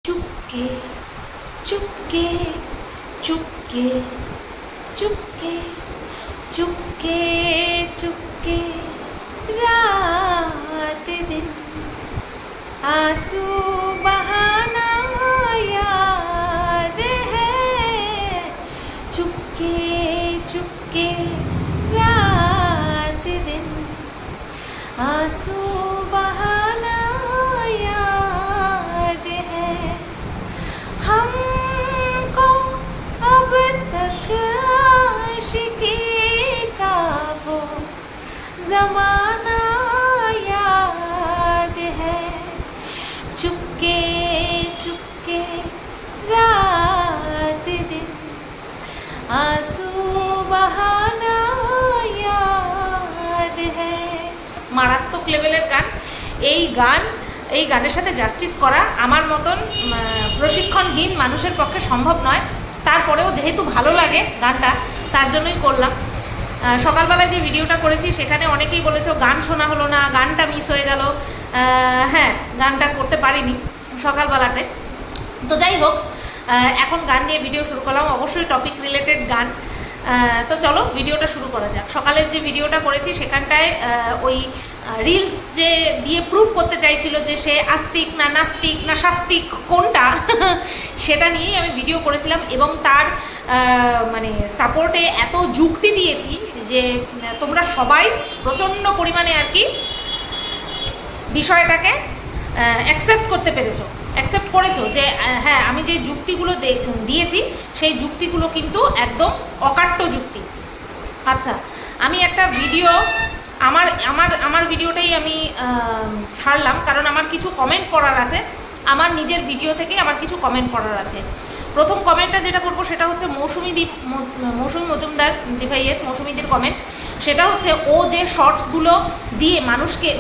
चुपके चुपके चुपके चुपके चुपके चुपके रात दिन आंसू बहाना याद है। चुपके चुपके रात दिन आंसू बहाना याद है। हमको अब तक आशिकी का वो ज़माना याद है। चुपके चुपके रात दिन आंसू बहाना याद है। মারাত্মক লেভেলের গান। এই গানের সাথে জাস্টিস করা আমার মতন প্রশিক্ষণহীন মানুষের পক্ষে সম্ভব নয়। তারপরেও যেহেতু ভালো লাগে গানটা, তার জন্যই করলাম। সকালবেলায় যে ভিডিওটা করেছি সেখানে অনেকেই বলেছো গান শোনা হলো না, গানটা মিস হয়ে গেল। হ্যাঁ, গানটা করতে পারিনি সকালবেলাতে। তো যাই হোক, এখন গান দিয়ে ভিডিও শুরু করলাম, অবশ্যই টপিক রিলেটেড গান। তো চলো ভিডিওটা শুরু করা যাক। সকালের যে ভিডিওটা করেছি সেখানটায় ওই রিলস যে দিয়ে প্রুফ করতে চাইছিল যে সে আস্তিক না নাস্তিক না শাস্তিক কোনটা সেটা নিয়েই আমি ভিডিও করেছিলাম, এবং তার মানে সাপোর্টে এত যুক্তি দিয়েছি যে তোমরা সবাই প্রচণ্ড পরিমাণে আর কি বিষয়টাকে অ্যাকসেপ্ট করেছো যে হ্যাঁ, আমি যে যুক্তিগুলো দিয়েছি সেই যুক্তিগুলো কিন্তু একদম অকাট্য যুক্তি। আচ্ছা, আমি একটা ভিডিও আমার ভিডিওটাই আমি ছাড়লাম, কারণ আমার কিছু কমেন্ট পড়ার আছে। আমার নিজের ভিডিও থেকে আমার কিছু কমেন্ট পড়ার আছে। প্রথম কমেন্টটা যেটা করবো সেটা হচ্ছে মৌসুমী মজুমদার দিভাইয়ের, মৌসুমীদের কমেন্ট। সেটা হচ্ছে ও যে শর্টসগুলো দিয়ে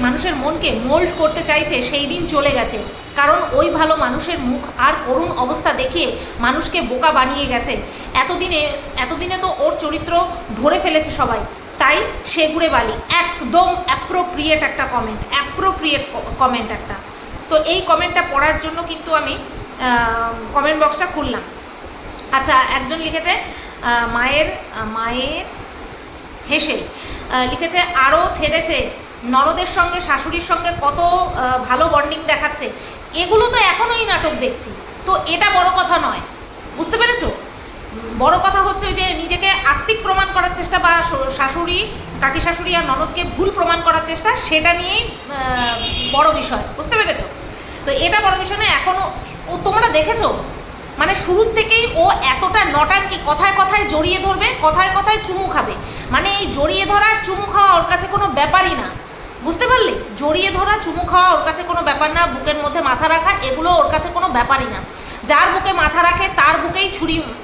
মানুষের মনকে মোল্ড করতে চাইছে সেই দিন চলে গেছে, কারণ ওই ভালো মানুষের মুখ আর করুণ অবস্থা দেখিয়ে মানুষকে বোকা বানিয়ে গেছে। এতদিনে তো ওর চরিত্র ধরে ফেলেছে সবাই, তাই সে ঘুরে বালি। একদম অ্যাপ্রোপ্রিয়েট একটা কমেন্ট একটা। তো এই কমেন্টটা পড়ার জন্য কিন্তু আমি কমেন্ট বক্সটা খুললাম। আচ্ছা, একজন লিখেছে মায়ের হেসে লিখেছে, আরও ছেড়েছে ননদের সঙ্গে শাশুড়ির সঙ্গে কত ভালো বন্ডিং দেখাচ্ছে। এগুলো তো এখনোই নাটক দেখছি, তো এটা বড় কথা নয়, বুঝতে পেরেছো? বড় কথা হচ্ছে ওই যে নিজেকে আস্তিক প্রমাণ করার চেষ্টা, বা কাকি শাশুড়ি আর ননদকে ভুল প্রমাণ করার চেষ্টা, সেটা নিয়েই বড় বিষয়, বুঝতে পেরেছো? তো এটা বড় বিষয় না। এখনও তোমরা দেখেছো মানে শুরুর থেকেই ও এতটা নটাঙ্কি, কথায় কথায় জড়িয়ে ধরবে, কথায় কথায় চুমু খাবে। মানে এই জড়িয়ে ধরার চুমু খাওয়া ওর কাছে কোনো ব্যাপারই না, বুঝতে পারলে? জড়িয়ে ধরা চুমু খাওয়া ওর কাছে কোনো ব্যাপার না, বুকের মধ্যে মাথা রাখা এগুলো ওর কাছে কোনো ব্যাপারই না। যার বুকে মাথা রাখে তার বুকেই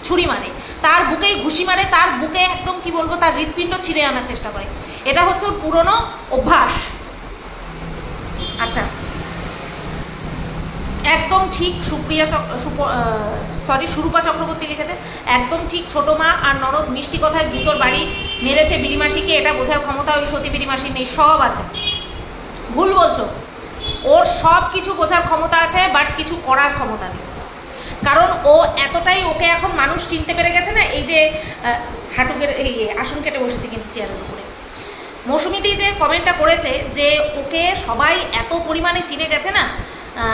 ছুরি মারে, তার বুকেই ঘুষি মারে, তার বুকে একদম কি বলবো, তার হৃৎপিণ্ড ছিঁড়ে আনার চেষ্টা করে। এটা হচ্ছে ওর পুরনো অভ্যাস। আচ্ছা, একদম ঠিক সুরূপা চক্রবর্তী লিখেছে, একদম ঠিক, ছোটো মা আর ননদ মিষ্টি কথায় জুতোর বাড়ি মেরেছে বিরিমাসিকে, এটা বোঝার ক্ষমতা ওই সতী বিরিমাসির নেই। সব আছে, ভুল বলছো। ওর সব কিছু বোঝার ক্ষমতা আছে, বাট কিছু করার ক্ষমতা নেই, কারণ ও এতটাই, ওকে এখন মানুষ চিনতে পেরে গেছে না। এই যে হাঁটুকের আসন কেটে বসেছে কিন্তু চেয়ারের উপরে। মৌসুমীদি যে কমেন্টটা করেছে যে ওকে সবাই এত পরিমাণে চিনে গেছে না,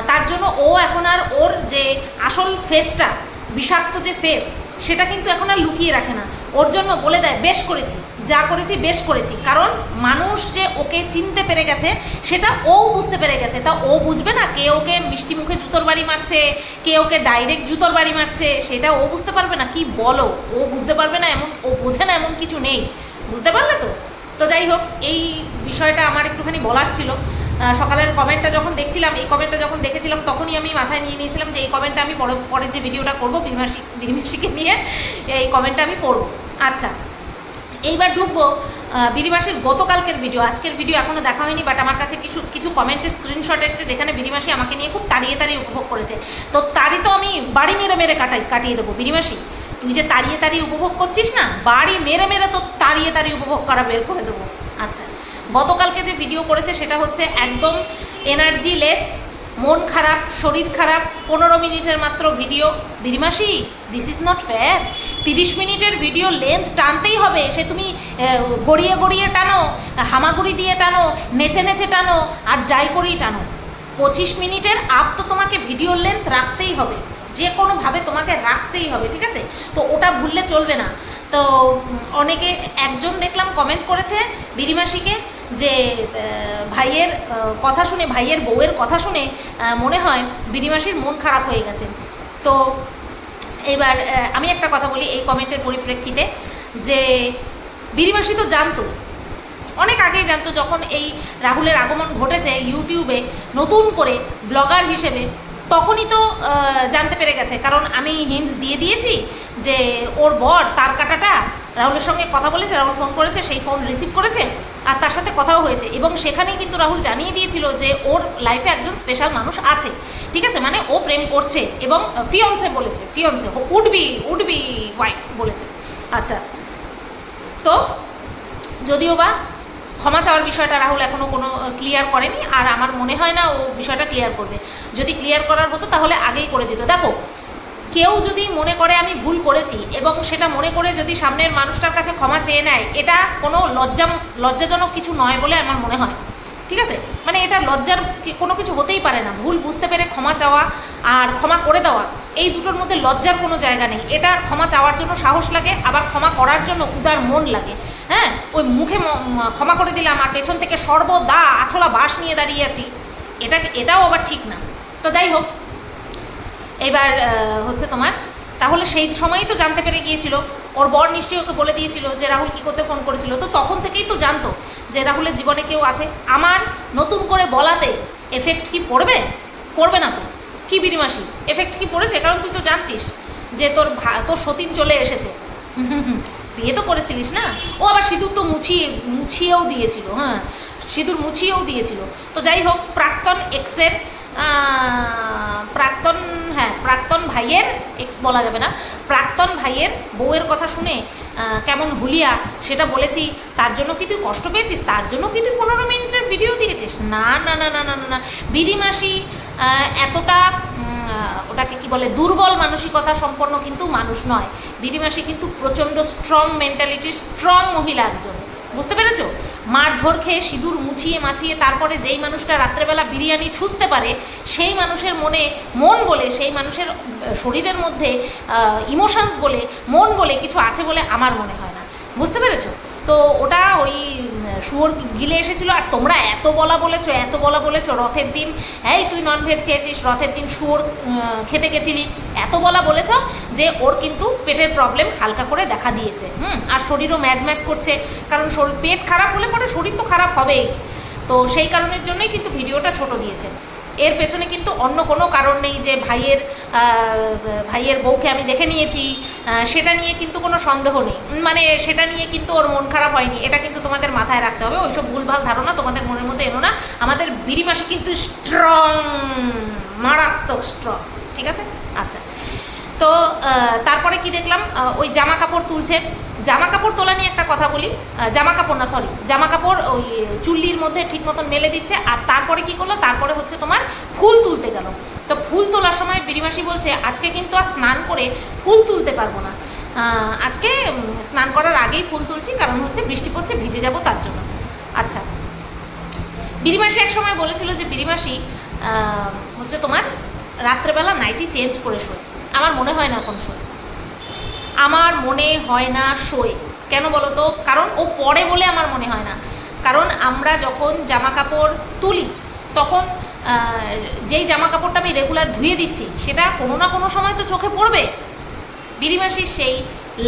তার জন্য ও এখন আর ওর যে আসল ফেসটা, বিষাক্ত যে ফেস, সেটা কিন্তু এখন আর লুকিয়ে রাখে না। ওর জন্য বলে দেয়, বেশ করেছি, যা করেছি বেশ করেছি। কারণ মানুষ যে ওকে চিনতে পেরে গেছে সেটা ও বুঝতে পেরে গেছে। তা ও বুঝবে না কে ওকে মিষ্টি মুখে জুতোর বাড়ি মারছে, কে ওকে ডাইরেক্ট জুতোর বাড়ি মারছে, সেটা ও বুঝতে পারবে না? কি বলো, ও বুঝতে পারবে না? ও বোঝে না এমন কিছু নেই, বুঝতে পারলে তো? তো যাই হোক, এই বিষয়টা আমার একটুখানি বলার ছিল। সকালের কমেন্টটা যখন দেখছিলাম, এই কমেন্টটা যখন দেখেছিলাম, তখনই আমি মাথায় নিয়ে নিয়েছিলাম যে এই কমেন্টটা আমি পরের যে ভিডিওটা করবো বিরিমাসিকে নিয়ে, এই কমেন্টটা আমি পড়বো। আচ্ছা, এইবার ঢুকবো বিরিমাসির গতকালকের ভিডিও। আজকের ভিডিও এখনও দেখা হয়নি, বাট আমার কাছে কিছু কমেন্টের স্ক্রিনশট এসছে যেখানে বিরিমাসি আমাকে নিয়ে খুব তাড়িয়ে উপভোগ করেছে। তো তারই তো আমি বাড়ি মেরে কাটিয়ে দেবো। বিরিমাসি, তুই যে তাড়িয়ে উপভোগ করছিস না, বাড়ি মেরে তো তাড়িয়ে উপভোগ করা বের করে দেবো। আচ্ছা, গতকালকে যে ভিডিও করেছে সেটা হচ্ছে একদম এনার্জি লেস মন খারাপ, শরীর খারাপ, 15 মিনিটের মাত্র ভিডিও। বিরিমাসি, দিস ইজ নট ফেয়ার। 30 মিনিটের ভিডিও লেন্থ টানতেই হবে, সে তুমি গড়িয়ে গড়িয়ে টানো, হামাগুড়ি দিয়ে টানো, নেচে নেচে টানো, আর যাই করেই টানো, 25 মিনিটের আপ তো তোমাকে ভিডিওর লেন্থ রাখতেই হবে, যে কোনোভাবে তোমাকে রাখতেই হবে, ঠিক আছে? তো ওটা ভুললে চলবে না। তো অনেকে, একজন দেখলাম কমেন্ট করেছে বিরিমাসিকে যে ভাইয়ের কথা শুনে, ভাইয়ের বউয়ের কথা শুনে মনে হয় বিরিমাসির মন খারাপ হয়ে গেছে। তো এবার আমি একটা কথা বলি এই কমেন্টের পরিপ্রেক্ষিতে, যে বিরিমাসি তো জানতো, অনেক আগেই জানতো, যখন এই রাহুলের আগমন ঘটেছে ইউটিউবে নতুন করে ব্লগার হিসেবে, তখনই তো জানতে পেরে গেছে। কারণ আমি হিন্টস দিয়ে দিয়েছি যে ওর বর তার কাটাটা রাহুলের সঙ্গে কথা বলেছে, রাহুল ফোন করেছে, সেই ফোন রিসিভ করেছে আর তার সাথে কথাও হয়েছে, এবং সেখানেই কিন্তু রাহুল জানিয়ে দিয়েছিল যে ওর লাইফে একজন স্পেশাল মানুষ আছে, ঠিক আছে? মানে ও প্রেম করছে, এবং ফিয়ন্সে বলেছে, ফিয়ন্সে উড বি ওয়াইফ বলেছে। আচ্ছা, তো যদিও বা ক্ষমা চাওয়ার বিষয়টা রাহুল এখনও কোনো ক্লিয়ার করেনি, আর আমার মনে হয় না ও বিষয়টা ক্লিয়ার করবে। যদি ক্লিয়ার করার হতো তাহলে আগেই করে দিত। দেখো, কেউ যদি মনে করে আমি ভুল করেছি এবং সেটা মনে করে যদি সামনের মানুষটার কাছে ক্ষমা চেয়ে নেয়, এটা কোনো লজ্জাজনক কিছু নয় বলে আমার মনে হয়, ঠিক আছে? মানে এটা লজ্জার কোনো কিছু হতেই পারে না। ভুল বুঝতে পেরে ক্ষমা চাওয়া আর ক্ষমা করে দেওয়া, এই দুটোর মধ্যে লজ্জার কোনো জায়গা নেই। এটা ক্ষমা চাওয়ার জন্য সাহস লাগে, আবার ক্ষমা করার জন্য উদার মন লাগে। হ্যাঁ, ওই মুখে ক্ষমা করে দিলাম আর পেছন থেকে সর্বদা আছলা বাঁশ নিয়ে দাঁড়িয়ে আছি, এটাও আবার ঠিক না। তো যাই হোক, এবার হচ্ছে তোমার, তাহলে সেই সময়ই তো জানতে পেরে গিয়েছিল, ওর বর নিশ্চয়ই ওকে বলে দিয়েছিল যে রাহুল কী করতে ফোন করেছিল, তো তখন থেকেই তো জানতো যে রাহুলের জীবনে কেউ আছে। আমার নতুন করে বলাতে এফেক্ট কি পড়বে? পড়বে না তো। কি বিরিমাসি, এফেক্ট কি পড়েছে? কারণ তুই তো জানতিস যে তোর সতীন চলে এসেছে, বিয়ে তো করেছিলিস না। ও আবার সিঁদুর তো মুছিয়েও দিয়েছিল, হ্যাঁ, সিঁদুর মুছিয়েও দিয়েছিল। তো যাই হোক, প্রাক্তন এক্সের প্রাক্তন ভাইয়ের, এক্স বলা যাবে না, প্রাক্তন ভাইয়ের বউয়ের কথা শুনে কেমন হুলিয়া সেটা বলেছি। তার জন্য কি তুই কষ্ট পেয়েছিস? তার জন্য কি তুই 15 মিনিটের ভিডিও দিয়েছিস? না না না না না না, বিরিমাসি এতটা ওটাকে কি বলে, দুর্বল মানসিকতা সম্পন্ন কিন্তু মানুষ নয়। বিরিমাসি কিন্তু প্রচণ্ড স্ট্রং মেন্টালিটির স্ট্রং মহিলা একজন, বুঝতে পেরেছো? মারধর খেয়ে সিঁদুর মুছিয়ে মাছিয়ে তারপরে যেই মানুষটা রাত্রেবেলা বিরিয়ানি ঠুসতে পারে, সেই মানুষের মন বলে, সেই মানুষের শরীরের মধ্যে ইমোশনস বলে, মন বলে কিছু আছে বলে আমার মনে হয় না, বুঝতে পেরেছো? তো ওটা ওই শুয়োর গিলে এসেছিল। আর তোমরা এত বলা বলেছো রথের দিন, এই তুই ননভেজ খেয়েছিস, রথের দিন শুয়োর খেতে গেছিলি, এত বলা বলেছো যে ওর কিন্তু পেটের প্রবলেম হালকা করে দেখা দিয়েছে। আর শরীরও ম্যাচ করছে, কারণ পেট খারাপ হলে পরে শরীর তো খারাপ হবেই। তো সেই কারণের জন্যই কিন্তু ভিডিওটা ছোট দিয়েছে। এর পেছনে কিন্তু অন্য কোনো কারণ নেই যে ভাইয়ের বউকে আমি দেখে নিয়েছি, সেটা নিয়ে কিন্তু কোনো সন্দেহ নেই। মানে সেটা নিয়ে কিন্তু ওর মন খারাপ হয়নি, এটা কিন্তু তোমাদের মাথায় রাখতে হবে। ওইসব ভুলভাল ধারণা তোমাদের মনের মধ্যে এনো না। আমাদের বিরিমাসি কিন্তু স্ট্রং, মারাত্মক স্ট্রং, ঠিক আছে? আচ্ছা, তো তারপরে কি দেখলাম, ওই জামা কাপড় তুলছে। জামা কাপড় তোলা নিয়ে একটা কথা বলি, জামা কাপড় ওই চুল্লির মধ্যে ঠিক মতন মেলে দিচ্ছে। আর তারপরে কি করলো, তারপরে হচ্ছে তোমার ফুল তুলতে গেল। তো ফুল তোলার সময় বিরিমাসি বলছে আজকে কিন্তু আর স্নান করে ফুল তুলতে পারবো না, আজকে স্নান করার আগেই ফুল তুলছি, কারণ হচ্ছে বৃষ্টি পড়ছে, ভিজে যাব তার জন্য। আচ্ছা, বিরিমাসি এক সময় বলেছিল যে বিরিমাসি হচ্ছে তোমার রাত্রেবেলা নাইটি চেঞ্জ করে শোয়। আমার মনে হয় না এখন শোয়, আমার মনে হয় না শোয়। কেন বলো তো? কারণ ও পরে বলে আমার মনে হয় না। কারণ আমরা যখন জামা কাপড় তুলি, তখন যেই জামা কাপড়টা আমি রেগুলার ধুয়ে দিচ্ছি, সেটা কোনো না কোনো সময় তো চোখে পড়বে। বিরিমাসির সেই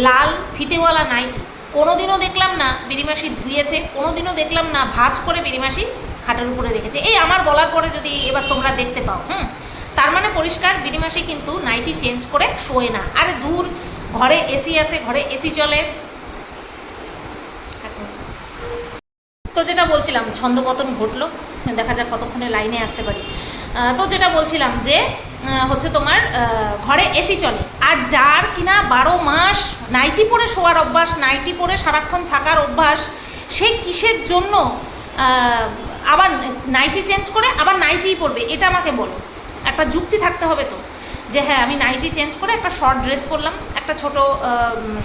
লাল ফিতেওয়ালা নাইটি কোনোদিনও দেখলাম না বিরিমাসি ধুয়েছে, কোনোদিনও দেখলাম না ভাঁজ করে বিরিমাসি খাটের উপরে রেখেছে। এই আমার বলার পরে যদি এবার তোমরা দেখতে পাও, তার মানে পরিষ্কার বিরিমাসি কিন্তু নাইটি চেঞ্জ করে শোয় না। আরে দূর, ঘরে এসি আছে, ঘরে এসি চলে। তো যেটা বলছিলাম, ছন্দপতন ঘটলো, দেখা যাক কতক্ষণে লাইনে আসতে পারি। তো যেটা বলছিলাম যে হচ্ছে তোমার ঘরে এসি চলে, আর যার কিনা 12 মাস নাইটি পরে শোয়ার অভ্যাস, নাইটি পরে সারাক্ষণ থাকার অভ্যাস, সে কিসের জন্য আবার নাইটি চেঞ্জ করে আবার নাইটিই পরবে, এটা আমাকে বলো, একটা যুক্তি থাকতে হবে তো, যে হ্যাঁ আমি নাইটি চেঞ্জ করে একটা শর্ট ড্রেস পরলাম, একটা ছোট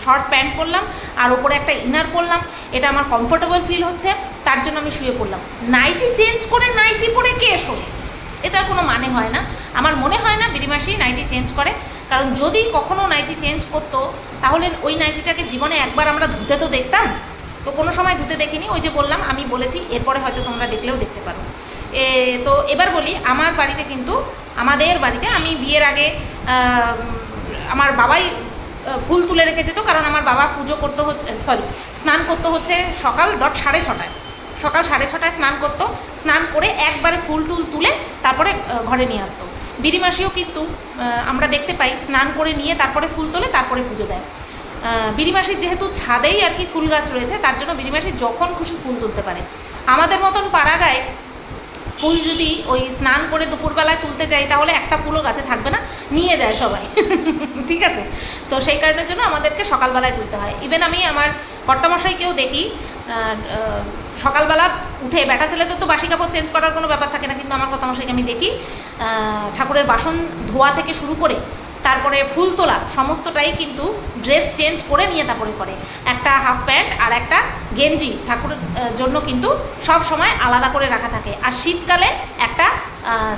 শর্ট প্যান্ট পরলাম, আর ওপরে একটা ইনার পরলাম, এটা আমার কমফোর্টেবল ফিল হচ্ছে, তার জন্য আমি শুয়ে পড়লাম। নাইটি চেঞ্জ করে নাইটি পরে কে শোয়? এটার কোনো মানে হয় না। আমার মনে হয় না বিড়িমাসি নাইটি চেঞ্জ করে, কারণ যদি কখনও নাইটি চেঞ্জ করতো তাহলে ওই নাইটিটাকে জীবনে একবার আমরা ধুতে তো দেখতাম, তো কোনো সময় ধুতে দেখিনি। ওই যে বললাম, আমি বলেছি এরপরে হয়তো তোমরা দেখলেও দেখতে পারো। তো এবার বলি, আমার বাড়িতে কিন্তু, আমাদের বাড়িতে আমি বিয়ের আগে আমার বাবাই ফুল তুলে রেখে যেত, কারণ আমার বাবা পুজো করতে স্নান করতে হচ্ছে সকাল 6:30, সকাল 6:30 স্নান করতো, স্নান করে একবারে ফুল টুল তুলে তারপরে ঘরে নিয়ে আসতো। বিড়িমাসিও কিন্তু আমরা দেখতে পাই স্নান করে নিয়ে তারপরে ফুল তোলে, তারপরে পুজো দেয়। বিড়িমাসির যেহেতু ছাদেই আর কি ফুল গাছ রয়েছে, তার জন্য বিড়িমাসি যখন খুশি ফুল তুলতে পারে। আমাদের মতন পাড়াগায় ফুল যদি ওই স্নান করে দুপুরবেলায় তুলতে যাই তাহলে একটা ফুলও গাছে থাকবে না, নিয়ে যায় সবাই। ঠিক আছে, তো সেই কারণের জন্য আমাদেরকে সকালবেলায় তুলতে হয়। ইভেন আমি আমার কর্তামশাইকেও দেখি সকালবেলা উঠে, বেটা ছেলেদের তো বাসি কাপড় চেঞ্জ করার কোনো ব্যাপার থাকে না, কিন্তু আমার কর্তামশাইকে আমি দেখি ঠাকুরের বাসন ধোয়া থেকে শুরু করে তারপরে ফুল তোলা সমস্তটাই কিন্তু ড্রেস চেঞ্জ করে নিয়ে তারপরে করে। একটা হাফ প্যান্ট আর একটা গেঞ্জি ঠাকুরের জন্য কিন্তু সব সময় আলাদা করে রাখা থাকে, আর শীতকালে একটা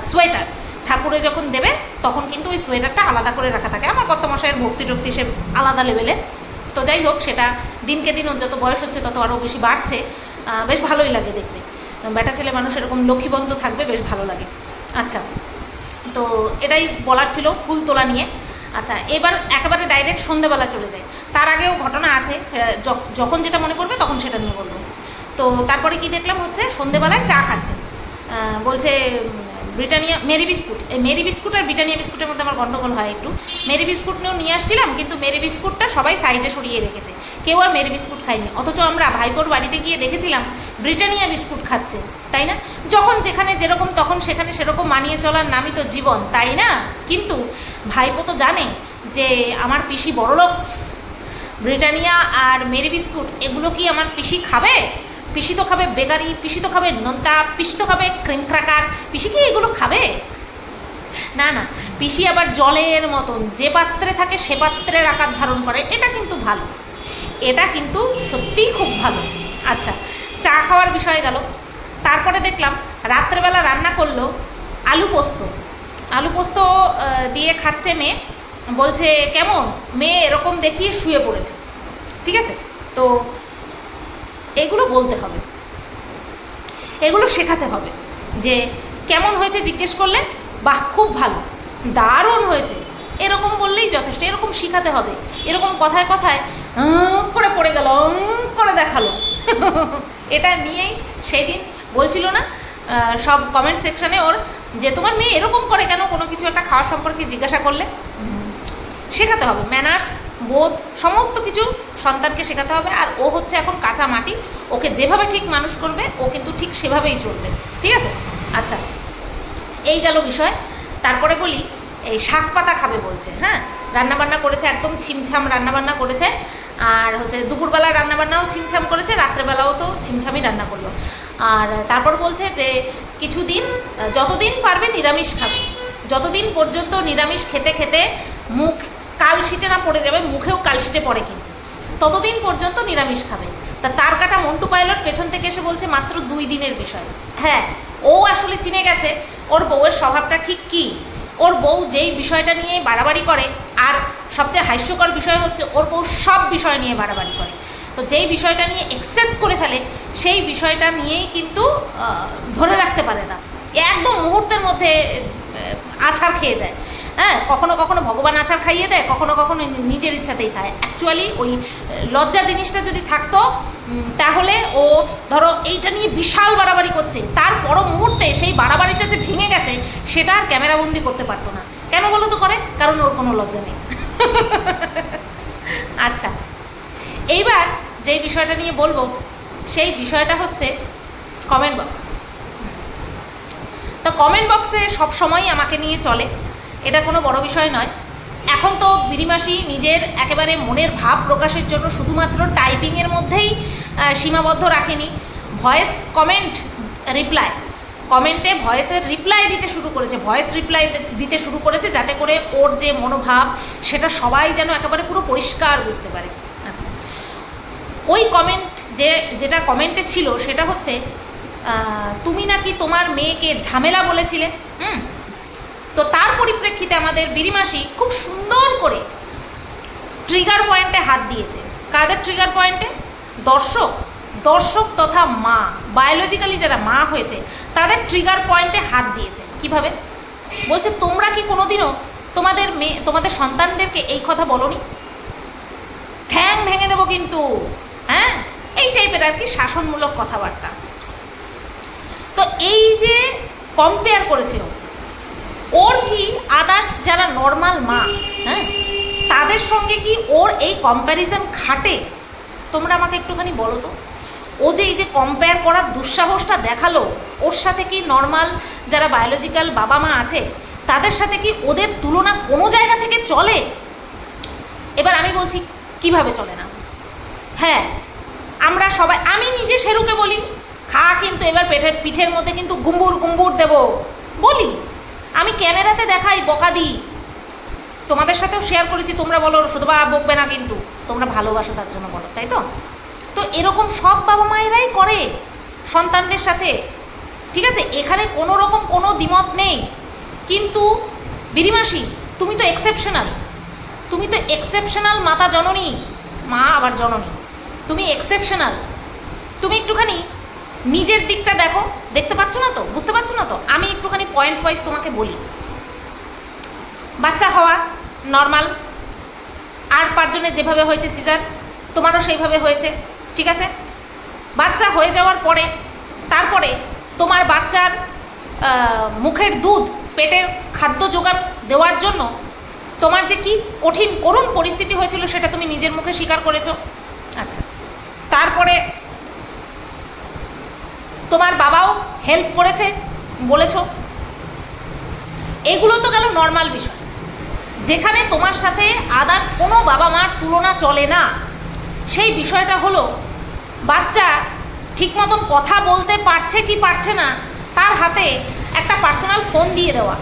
সোয়েটার ঠাকুরে যখন দেবে তখন কিন্তু ওই সোয়েটারটা আলাদা করে রাখা থাকে। আমার কর্তামশাইয়ের ভক্তি টক্তি সে আলাদা লেভেলে। তো যাই হোক, সেটা দিনকে দিন ওর যত বয়স হচ্ছে তত আরও বেশি বাড়ছে, বেশ ভালোই লাগে দেখতে। বেটা ছেলে মানুষ এরকম লক্ষ্মীবন্ত থাকবে, বেশ ভালো লাগে। আচ্ছা, তো এটাই বলার ছিল ফুল তোলা নিয়ে। আচ্ছা, এবার একেবারে ডাইরেক্ট সন্ধেবেলা চলে যায়। তার আগেও ঘটনা আছে, যখন যেটা মনে পড়বে তখন সেটা নিয়ে বলবো। তো তারপরে কি দেখলাম হচ্ছে, সন্ধেবেলায় চা খাচ্ছে, বলছে ব্রিটানিয়া মেরি বিস্কুট। এই মেরি বিস্কুট আর ব্রিটানিয়া বিস্কুটের মধ্যে আমার গন্ডগোল হয় একটু। মেরি বিস্কুট নিয়ে আসছিলাম, কিন্তু মেরি বিস্কুটটা সবাই সাইডে সরিয়ে রেখেছে, কেউ আর মেরি বিস্কুট খায়নি। অথচ আমরা ভাইপোর বাড়িতে গিয়ে দেখেছিলাম ব্রিটানিয়া বিস্কুট খাচ্ছে, তাই না? যখন যেখানে যেরকম তখন সেখানে সেরকম মানিয়ে চলার নামই তো জীবন, তাই না? কিন্তু ভাইপো তো জানে যে আমার পিসি বড়লোক, ব্রিটানিয়া আর মেরি বিস্কুট এগুলো কি আমার পিসি খাবে? পিসি তো খাবে বেকারি, পিসি তো খাবে নোনতা, পিসি তো খাবে ক্রিম ক্র্যাকার, পিসি কি এগুলো খাবে? না না, পিসি আবার জলের মতন যে পাত্রে থাকে সে পাত্রের আকার ধারণ করে। এটা কিন্তু ভালো, এটা কিন্তু সত্যিই খুব ভালো। আচ্ছা, চা খাওয়ার বিষয় গেল। তারপরে দেখলাম রাত্রেবেলা রান্না করলো আলু পোস্ত। আলু পোস্ত দিয়ে খাচ্ছে মেয়ে, বলছে কেমন মেয়ে এরকম দেখিয়ে শুয়ে পড়েছে। ঠিক আছে, তো এগুলো বলতে হবে, এগুলো শেখাতে হবে যে কেমন হয়েছে জিজ্ঞেস করলে বাহ খুব ভালো, দারুণ হয়েছে, এরকম বললেই যথেষ্ট। এরকম শেখাতে হবে, এরকম কথায় কথায় করে পড়ে গেল, করে দেখালো। এটা নিয়েই সেই দিন বলছিল না সব কমেন্ট সেকশানে ওর, যে তোমার মেয়ে এরকম করে কেন, কোনো কিছু একটা খাওয়ার সম্পর্কে জিজ্ঞাসা করলে। শেখাতে হবে, ম্যানার্স বোধ সমস্ত কিছু সন্তানকে শেখাতে হবে। আর ও হচ্ছে এখন কাঁচা মাটি, ওকে যেভাবে ঠিক মানুষ করবে ও কিন্তু ঠিক সেভাবেই চলবে। ঠিক আছে, আচ্ছা এই গেল বিষয়। তারপরে বলি, এই শাক পাতা খাবে বলছে। হ্যাঁ, রান্নাবান্না করেছে, একদম ছিমছাম রান্নাবান্না করেছে, আর হচ্ছে দুপুরবেলা রান্নাবান্নাও ছিমছাম করেছে, রাত্রেবেলাও তো ছিমছামই রান্না করলো। আর তারপর বলছে যে কিছুদিন, যতদিন পারবে নিরামিষ খাবে, যতদিন পর্যন্ত নিরামিষ খেতে খেতে মুখ কালশিটে না পড়ে যাবে, মুখেও কালশিটে পড়ে কিন্তু, ততদিন পর্যন্ত নিরামিষ খাবে। তার কাটা মন্টু পাইলট পেছন থেকে এসে বলছে মাত্র 2 দিনের বিষয়। হ্যাঁ, ও আসলে চিনে গেছে ওর বউয়ের স্বভাবটা ঠিক কী। ওর বউ যেই বিষয়টা নিয়ে বাড়াবাড়ি করে, আর সবচেয়ে হাস্যকর বিষয় হচ্ছে ওর বউ সব বিষয় নিয়ে বাড়াবাড়ি করে। তো যেই বিষয়টা নিয়ে এক্সেস করে ফেলে সেই বিষয়টা নিয়েই কিন্তু ধরে রাখতে পারে না, একদম মুহূর্তের মধ্যে আছাড় খেয়ে যায়। হ্যাঁ, কখনো কখনো ভগবান আছাড় খাইয়ে দেয়, কখনো কখনো নিজের ইচ্ছাতেই খায়। অ্যাকচুয়ালি ওই লজ্জা জিনিসটা যদি থাকতো তাহলে ও ধরো এইটা নিয়ে বিশাল বাড়াবাড়ি করছে, তার পর মুহূর্তে সেই বাড়াবাড়িটা যে ভেঙে গেছে সেটা আর ক্যামেরাবন্দি করতে পারতো না। কেন বলো তো করে? কারণ ওর কোনো লজ্জা নেই। আচ্ছা, এইবার যেই বিষয়টা নিয়ে বলবো সেই বিষয়টা হচ্ছে কমেন্ট বক্স। তো কমেন্ট বক্সে সবসময়ই আমাকে নিয়ে চলে, এটা কোনো বড় বিষয় নয়। এখন তো বিড়িমাসি নিজের একেবারে মনের ভাব প্রকাশের জন্য শুধুমাত্র টাইপিংয়ের মধ্যেই সীমাবদ্ধ রাখেনি, ভয়েস কমেন্ট রিপ্লাই, কমেন্টে ভয়েসের রিপ্লাই দিতে শুরু করেছে, ভয়েস রিপ্লাই দিতে শুরু করেছে, যাতে করে ওর যে মনোভাব সেটা সবাই যেন একেবারে পুরো পরিষ্কার বুঝতে পারে। আচ্ছা, ওই কমেন্ট যেটা কমেন্টে ছিল সেটা হচ্ছে তুমি নাকি তোমার মেয়েকে ঝামেলা বলেছিলে। তো তার পরিপ্রেক্ষিতে আমাদের বিরিমাসি খুব সুন্দর করে ট্রিগার পয়েন্টে হাত দিয়েছে। কাদের ট্রিগার পয়েন্টে? দর্শক তথা মা, বায়োলজিক্যালি যারা মা হয়েছে তাদের ট্রিগার পয়েন্টে হাত দিয়েছে। কিভাবে? বলছে তোমরা কি কোনোদিনও তোমাদের সন্তানদেরকে এই কথা বলোনি? ঠ্যাং ভেঙে দেবো কিন্তু, হ্যাঁ, এই টাইপের আর কি শাসনমূলক কথাবার্তা। তো এই যে কম্পেয়ার করেছিল, ওর কি আদার্স যারা নর্মাল মা, হ্যাঁ, তাদের সঙ্গে কি ওর এই কম্প্যারিজন খাটে? তোমরা আমাকে একটুখানি বলো তো। ও যে এই যে কম্পেয়ার করার দুঃসাহসটা দেখালো, ওর সাথে কি নর্মাল যারা বায়োলজিক্যাল বাবা মা আছে তাদের সাথে কি ওদের তুলনা কোনো জায়গা থেকে চলে? এবার আমি বলছি কিভাবে চলে না। হ্যাঁ, আমরা সবাই, আমি নিজে শেরুকে বলি খা, কিন্তু এবার পিঠের মধ্যে কিন্তু গুম্বুর দেব বলি, আমি ক্যামেরাতে দেখাই, বকা দিই, তোমাদের সাথেও শেয়ার করেছি। তোমরা বলো শুধু বা বকবে না, কিন্তু তোমরা ভালোবাসো তার জন্য বলো, তাই তো? তো এরকম সব বাবা মায়েরাই করে সন্তানদের সাথে, ঠিক আছে? এখানে কোনো রকম কোনো দ্বিমত নেই। কিন্তু বিরিমাসি, তুমি তো এক্সেপশনাল মাতা জননী, মা আবার জননী, তুমি এক্সেপশনাল। তুমি একটুখানি নিজের দিকটা দেখো, দেখতে পাচ্ছ না তো, বুঝতে পারছো না তো? আমি একটুখানি পয়েন্ট ওয়াইজ তোমাকে বলি। বাচ্চা হওয়া নর্মাল, আর 5 জনের যেভাবে হয়েছে সিজার, তোমারও সেইভাবে হয়েছে, ঠিক আছে? বাচ্চা হয়ে যাওয়ার পরে তারপরে তোমার বাচ্চার মুখের দুধ, পেটের খাদ্য যোগান দেওয়ার জন্য তোমার যে কি করুণ পরিস্থিতি হয়েছিল সেটা তুমি নিজের মুখে স্বীকার করেছো। আচ্ছা, তারপরে তোমার বাবাও হেল্প করেছে বলেছ। এগুলো তো গেল নর্মাল বিষয়, যেখানে তোমার সাথে আদার্স কোনো বাবা মার তুলনা চলে না। সেই বিষয়টা হলো বাচ্চা ঠিক মতন কথা বলতে পারছে কি পারছে না, তার হাতে একটা পার্সোনাল ফোন দিয়ে দেওয়া।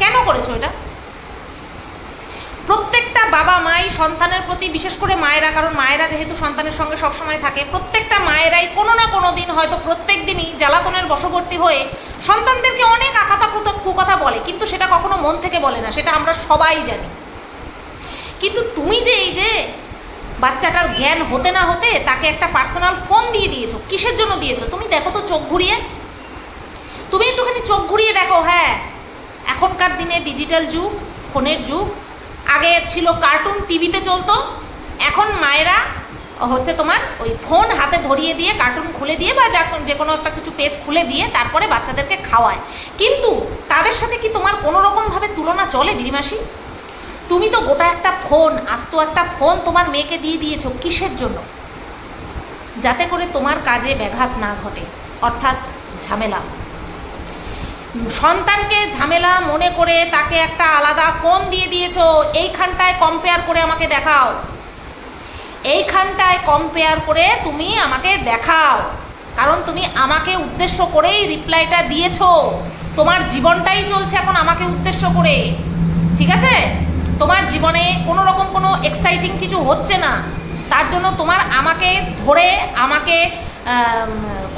কেন করেছো এটা? প্রত্যেকটা বাবা মাই সন্তানের প্রতি, বিশেষ করে মায়েরা, কারণ মায়েরা যেহেতু সন্তানের সঙ্গে সবসময় থাকে, প্রত্যেকটা মায়েরাই কোনো না কোনো দিন, হয়তো প্রত্যেক দিনই জ্বালাতনের বশবর্তী হয়ে সন্তানদেরকে অনেক কুকথা বলে, কিন্তু সেটা কখনো মন থেকে বলে না, সেটা আমরা সবাই জানি। কিন্তু তুমি যে এই যে বাচ্চাটার জ্ঞান হতে না হতে তাকে একটা পার্সোনাল ফোন দিয়ে দিয়েছো, কিসের জন্য দিয়েছো? তুমি দেখো তো চোখ ঘুরিয়ে, তুমি একটুখানি চোখ ঘুরিয়ে দেখো। হ্যাঁ, এখনকার দিনে ডিজিটাল যুগ, ফোনের যুগ। আগে ছিল কার্টুন, টিভিতে চলতো, এখন মায়েরা হচ্ছে তোমার ওই ফোন হাতে ধরিয়ে দিয়ে, কার্টুন খুলে দিয়ে বা যে কোনো একটা কিছু পেজ খুলে দিয়ে তারপরে বাচ্চাদেরকে খাওয়ায়। কিন্তু তাদের সাথে কি তোমার কোনো রকমভাবে তুলনা চলে বিরিমাসি? তুমি তো গোটা একটা ফোন, আস্ত একটা ফোন তোমার মেয়েকে দিয়ে দিয়েছো, কিসের জন্য? যাতে করে তোমার কাজে ব্যাঘাত না ঘটে, অর্থাৎ ঝামেলা। সন্তানকে ঝামেলা মনে করে তাকে একটা আলাদা ফোন দিয়ে দিয়েছো। এইখানটায় কম্পেয়ার করে আমাকে দেখাও, এইখানটায় কম্পেয়ার করে তুমি আমাকে দেখাও, কারণ তুমি আমাকে উদ্দেশ্য করেই রিপ্লাইটা দিয়েছো। তোমার জীবনটাই চলছে এখন আমাকে উদ্দেশ্য করে, ঠিক আছে? তোমার জীবনে কোনো রকম কোনো এক্সাইটিং কিছু হচ্ছে না, তার জন্য তোমার আমাকে ধরে, আমাকে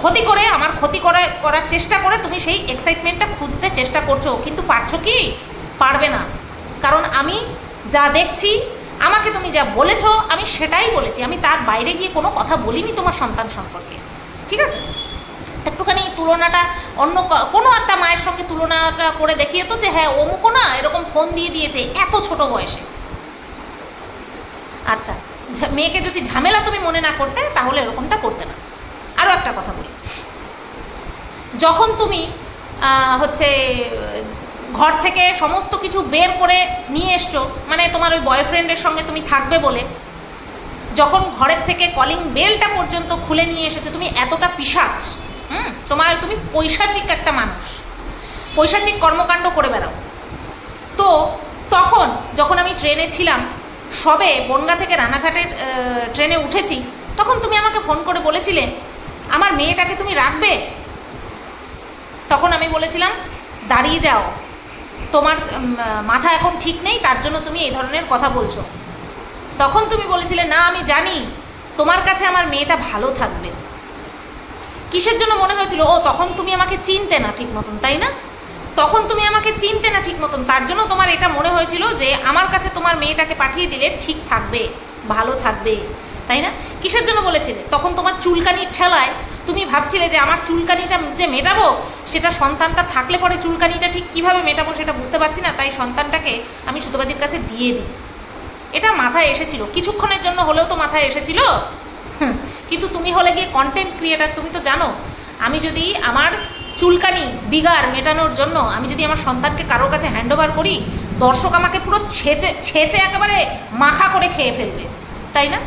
ক্ষতি করে, আমার ক্ষতি করার চেষ্টা করে তুমি সেই এক্সাইটমেন্টটা খুঁজতে চেষ্টা করছো। কিন্তু পারছো কি? পারবে না, কারণ আমি যা দেখছি, আমাকে তুমি যা বলেছো আমি সেটাই বলেছি, আমি তার বাইরে গিয়ে কোনো কথা বলিনি তোমার সন্তান সম্পর্কে, ঠিক আছে? একটুখানি তুলনাটা অন্য কোনো একটা মায়ের সঙ্গে তুলনাটা করে দেখিয়ে তো, যে হ্যাঁ অমুকও না এরকম ফোন দিয়ে দিয়েছে এত ছোট বয়সে। আচ্ছা, মেয়েকে যদি ঝামেলা তুমি মনে না করতে তাহলে এরকমটা করতে না। আরও একটা কথা বলি, যখন তুমি হচ্ছে ঘর থেকে সমস্ত কিছু বের করে নিয়ে এসছো, মানে তোমার ওই বয়ফ্রেন্ডের সঙ্গে তুমি থাকবে বলে যখন ঘরের থেকে কলিং বেলটা পর্যন্ত খুলে নিয়ে এসেছো, তুমি এতটা পিশাচ, তুমি পৈশাচিক একটা মানুষ, পৈশাচিক কর্মকাণ্ড করে বেড়াও। তো তখন যখন আমি ট্রেনে ছিলাম, সবে বনগাঁ থেকে রানাঘাটের ট্রেনে উঠেছি, তখন তুমি আমাকে ফোন করে বলেছিলে আমার মেয়েটাকে তুমি রাখবে। তখন আমি বলেছিলাম দাঁড়িয়ে যাও, তোমার মাথা এখন ঠিক নেই, তার জন্য তুমি এই ধরনের কথা বলছো। তখন তুমি বলেছিলে না আমি জানি তোমার কাছে আমার মেয়েটা ভালো থাকবে। কিসের জন্য মনে হয়েছিল? ও তখন তুমি আমাকে চিনতে না ঠিক মতন, তাই না? তখন তুমি আমাকে চিনতে না ঠিক মতন, তার জন্য তোমার এটা মনে হয়েছিল যে আমার কাছে তোমার মেয়েটাকে পাঠিয়ে দিলে ঠিক থাকবে, ভালো থাকবে, তাই না? কিসের জন্য বলেছিলে? তখন তোমার চুলকানির ঠেলায় তুমি ভাবছিলে যে আমার চুলকানিটা যে মেটাবো, সেটা সন্তানটা থাকলে পরে চুলকানিটা ঠিক কীভাবে মেটাবো সেটা বুঝতে পারছি না, তাই সন্তানটাকে আমি সুতোবাদীর কাছে দিয়ে দিই। এটা মাথায় এসেছিল, কিছুক্ষণের জন্য হলেও তো মাথায় এসেছিল। কিন্তু তুমি হলে গিয়ে কন্টেন্ট ক্রিয়েটার, তুমি তো জানো আমি যদি আমার চুলকানি বিগার মেটানোর জন্য আমি যদি আমার সন্তানকে কারোর কাছে হ্যান্ড ওভার করি, দর্শক আমাকে পুরো ছেঁচে একেবারে মাখা করে খেয়ে ফেলবে, তাই না?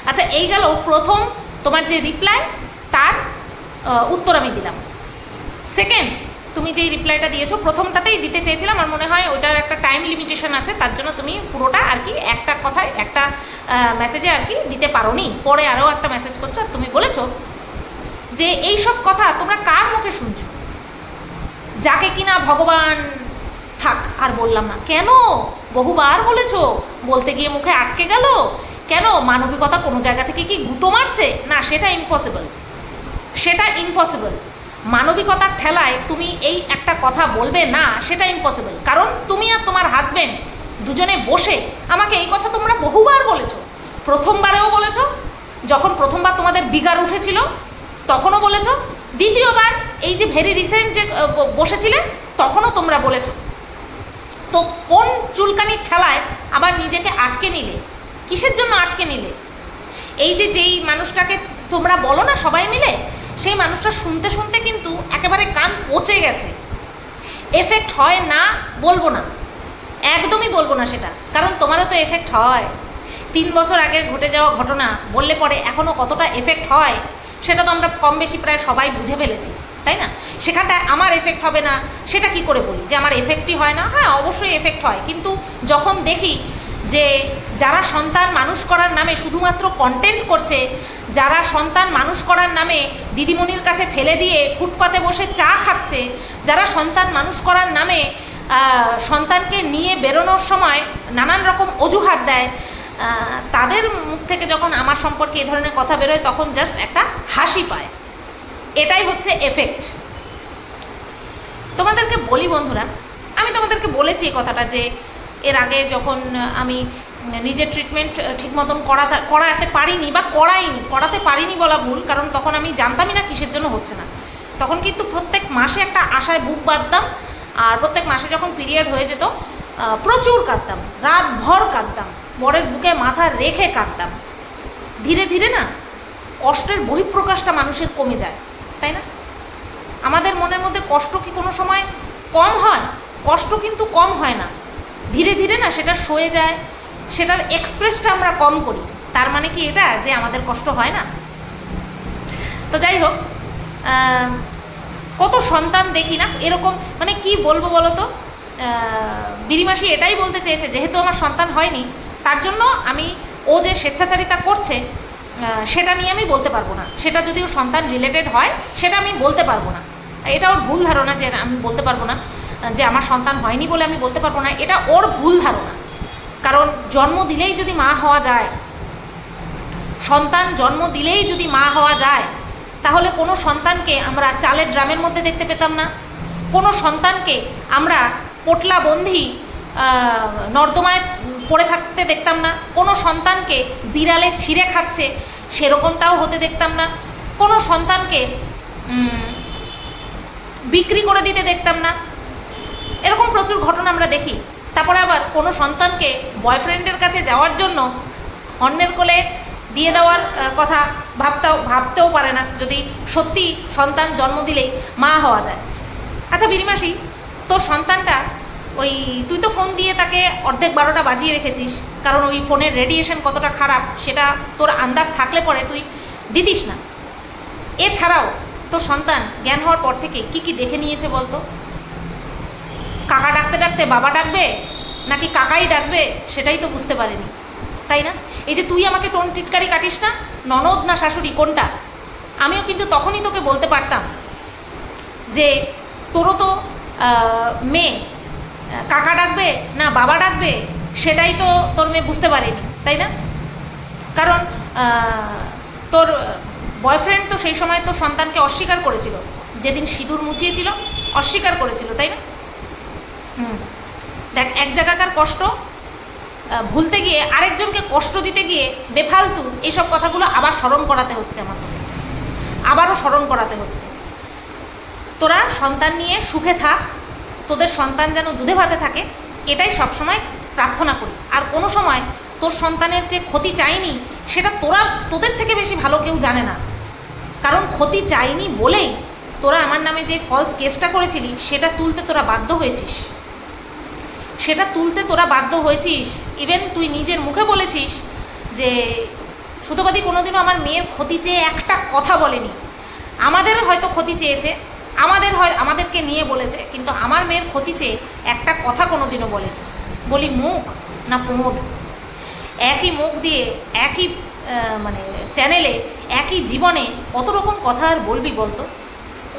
আচ্ছা, এই গেল প্রথম তোমার যে রিপ্লাই, তার উত্তর আমি দিলাম। সেকেন্ড, তুমি যেই রিপ্লাইটা দিয়েছো প্রথমটাতেই দিতে চেয়েছিলাম, আমার মনে হয় ওইটার একটা টাইম লিমিটেশন আছে, তার জন্য তুমি পুরোটা আর কি একটা কথায় একটা মেসেজে আর কি দিতে পারোনি। পরে আরও একটা মেসেজ করছো, আর তুমি বলেছো যে এই সব কথা তোমরা কার মুখে শুনছো, যাকে কিনা ভগবান থাক আর বললাম না। কেন? বহুবার বলেছো, বলতে গিয়ে মুখে আটকে গেল কেন? মানবিকতা কোনো জায়গা থেকে কি গুঁতো মারছে? না, সেটা ইম্পসিবল, সেটা ইম্পসিবল। মানবিকতার ঠেলায় তুমি এই একটা কথা বলবে না, সেটা ইম্পসিবল। কারণ তুমি আর তোমার হাজব্যান্ড দুজনে বসে আমাকে এই কথা তোমরা বহুবার বলেছো। প্রথমবারেও বলেছো, যখন প্রথমবার তোমাদের বিগার উঠেছিল তখনও বলেছো, দ্বিতীয়বার এই যে ভেরি রিসেন্ট যে বসেছিলে তখনও তোমরা বলেছো। তো কোন চুলকানির ঠেলায় আবার নিজেকে আটকে নিলে? কিসের জন্য আটকে নিলে? এই যে যেই মানুষটাকে তোমরা বলো না সবাই মিলে, সেই মানুষটা শুনতে শুনতে কিন্তু একেবারে কান পচে গেছে। এফেক্ট হয় না বলবো না, একদমই বলবো না সেটা, কারণ তোমারও তো এফেক্ট হয়। 3 বছর আগে ঘটে যাওয়া ঘটনা বললে পরে এখনও কতটা এফেক্ট হয় সেটা তো আমরা কম বেশি প্রায় সবাই বুঝে ফেলেছি, তাই না? সেখানটায় আমার এফেক্ট হবে না সেটা কি করে বলি যে আমার এফেক্টই হয় না? হ্যাঁ, অবশ্যই এফেক্ট হয়, কিন্তু যখন দেখি যে যারা সন্তান মানুষ করার নামে শুধুমাত্র কন্টেন্ট করছে, যারা সন্তান মানুষ করার নামে দিদিমণির কাছে ফেলে দিয়ে ফুটপাতে বসে চা খাচ্ছে, যারা সন্তান মানুষ করার নামে সন্তানকে নিয়ে বেরোনোর সময় নানান রকম অজুহাত দেয়, তাদের মুখ থেকে যখন আমার সম্পর্কে এ ধরনের কথা বেরোয় তখন জাস্ট একটা হাসি পায়। এটাই হচ্ছে এফেক্ট। তোমাদেরকে বলি বন্ধুরা, আমি তোমাদেরকে বলেছি এই কথাটা যে এর আগে যখন আমি নিজের ট্রিটমেন্ট ঠিক মতন করাতে পারিনি বা করাতে পারিনি বলা ভুল, কারণ তখন আমি জানতামই না কিসের জন্য হচ্ছে না। তখন কিন্তু প্রত্যেক মাসে একটা আশায় বুক বাঁধতাম, আর প্রত্যেক মাসে যখন পিরিয়ড হয়ে যেত প্রচুর কাঁদতাম, রাত ভর কাঁদতাম, বরের বুকে মাথা রেখে কাঁদতাম। ধীরে ধীরে না কষ্টের বহিঃপ্রকাশটা মানুষের কমে যায়, তাই না? আমাদের মনের মধ্যে কষ্ট কি কোনো সময় কম হয়? কষ্ট কিন্তু কম হয় না, ধীরে ধীরে না সেটা সয়ে যায়, সেটার এক্সপ্রেসটা আমরা কম করি। তার মানে কি এটা যে আমাদের কষ্ট হয় না? তো যাই হোক, কত সন্তান দেখি না এরকম, মানে কি বলবো বলো তো, বিরিমাসি এটাই বলতে চেয়েছে যেহেতু আমার সন্তান হয়নি তার জন্য আমি ও যে স্বেচ্ছাচারিতা করছে সেটা নিয়ে আমি বলতে পারবো না, সেটা যদি ওর সন্তান রিলেটেড হয় সেটা আমি বলতে পারবো না। এটা ওর ভুল ধারণা যে আমি বলতে পারবো না, যে আমার সন্তান হয়নি বলে আমি বলতে পারবো না, এটা ওর ভুল ধারণা। কারণ জন্ম দিলেই যদি মা হওয়া যায়, সন্তান জন্ম দিলেই যদি মা হওয়া যায়, তাহলে কোনো সন্তানকে আমরা চালের ড্রামের মধ্যে দেখতে পেতাম না, কোনো সন্তানকে আমরা পোটলাবন্ধি নর্দমায় পড়ে থাকতে দেখতাম না, কোনো সন্তানকে বিড়ালে ছিঁড়ে খাচ্ছে সেরকমটাও হতে দেখতাম না, কোনো সন্তানকে বিক্রি করে দিতে দেখতাম না। এরকম প্রচুর ঘটনা আমরা দেখি। তারপরে আবার কোনো সন্তানকে বয়ফ্রেন্ডের কাছে যাওয়ার জন্য অন্যের কোলে দিয়ে দেওয়ার কথা ভাবতেও পারে না, যদি সত্যি সন্তান জন্ম দিলেই মা হওয়া যায়। আচ্ছা বিরিমাসি, তোর সন্তানটা ওই তুই তো ফোন দিয়ে তাকে অর্ধেক 12টা বাজিয়ে রেখেছিস, কারণ ওই ফোনের রেডিয়েশন কতটা খারাপ সেটা তোর আন্দাজ থাকলে পরে তুই দিতিস না। এছাড়াও তোর সন্তান জ্ঞান হওয়ার পর থেকে কি কি দেখে নিয়েছে বলতো? কাকা ডাকতে ডাকতে বাবা ডাকবে নাকি কাকাই ডাকবে সেটাই তো বুঝতে পারেনি, তাই না? এই যে তুই আমাকে টোন টিটকারি কাটিস না, ননদ না শাশুড়ি কোনটা? আমিও কিন্তু তখনই তোকে বলতে পারতাম যে তোরও তো মেয়ে কাকা ডাকবে না বাবা ডাকবে, সেটাই তো তোর মেয়ে বুঝতে পারেনি, তাই না? কারণ তোর বয়ফ্রেন্ড তো সেই সময় তোর সন্তানকে অস্বীকার করেছিল, যেদিন সিঁদুর মুছিয়েছিল অস্বীকার করেছিল, তাই না? দেখ, এক জায়গাকার কষ্ট ভুলতে গিয়ে আরেকজনকে কষ্ট দিতে গিয়ে বেফালতু এইসব কথাগুলো আবার স্মরণ করাতে হচ্ছে, আমার তোকে আবারও স্মরণ করাতে হচ্ছে। তোরা সন্তান নিয়ে সুখে থাক, তোদের সন্তান যেন দুধে ভাতে থাকে, এটাই সবসময় প্রার্থনা করি। আর কোনো সময় তোর সন্তানের যে ক্ষতি চাইনি সেটা তোদের থেকে বেশি ভালো কেউ জানে না, কারণ ক্ষতি চাইনি বলেই তোরা আমার নামে যে ফলস কেসটা করেছিলি সেটা তুলতে তোরা বাধ্য হয়েছিস। ইভেন তুই নিজের মুখে বলেছিস যে সুতোপাদি কোনোদিনও আমার মেয়ের ক্ষতি চেয়ে একটা কথা বলেনি। আমাদের হয়তো ক্ষতি চেয়েছে, আমাদেরকে নিয়ে বলেছে, কিন্তু আমার মেয়ের ক্ষতি চেয়ে একটা কথা কোনোদিনও বলেনি। বলি মুখ না প্রমোদ, একই মুখ দিয়ে একই মানে চ্যানেলে একই জীবনে কত রকম কথা আর বলবি বলতো?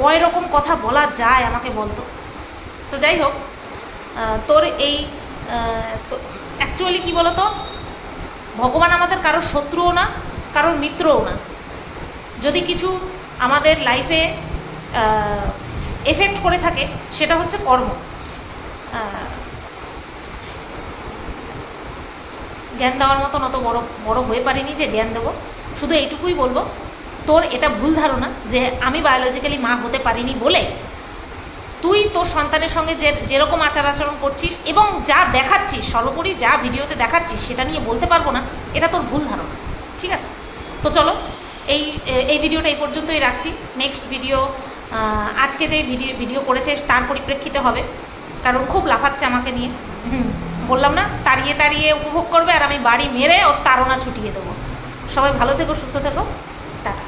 কয় রকম কথা বলা যায় আমাকে বলতো? তো যাই হোক, তোর এই অ্যাকচুয়ালি কী বলতো, ভগবান আমাদের কারোর শত্রুও না, কারোর মিত্রও না। যদি কিছু আমাদের লাইফে এফেক্ট করে থাকে সেটা হচ্ছে কর্ম। জ্ঞান দেওয়ার মতন অত বড় হয়ে পারিনি যে জ্ঞান দেবো। শুধু এইটুকুই বলবো, তোর এটা ভুল ধারণা যে আমি বায়োলজিক্যালি মা হতে পারিনি বলে তুই তোর সন্তানের সঙ্গে যেরকম আচার আচরণ করছিস এবং যা দেখাচ্ছিস, সর্বোপরি যা ভিডিওতে দেখাচ্ছিস সেটা নিয়ে বলতে পারবো না, এটা তোর ভুল ধারণা। ঠিক আছে? তো চলো, এই ভিডিওটা এই পর্যন্তই রাখছি। নেক্সট ভিডিও আজকে যে ভিডিও করেছে তার পরিপ্রেক্ষিতে হবে, কারণ খুব লাফাচ্ছে আমাকে নিয়ে। বললাম না, তাড়িয়ে উপভোগ করবে আর আমি বাড়ি মেরে ওর তাড়না ছুটিয়ে দেবো। সবাই ভালো থেকো, সুস্থ থেকো, টাটা।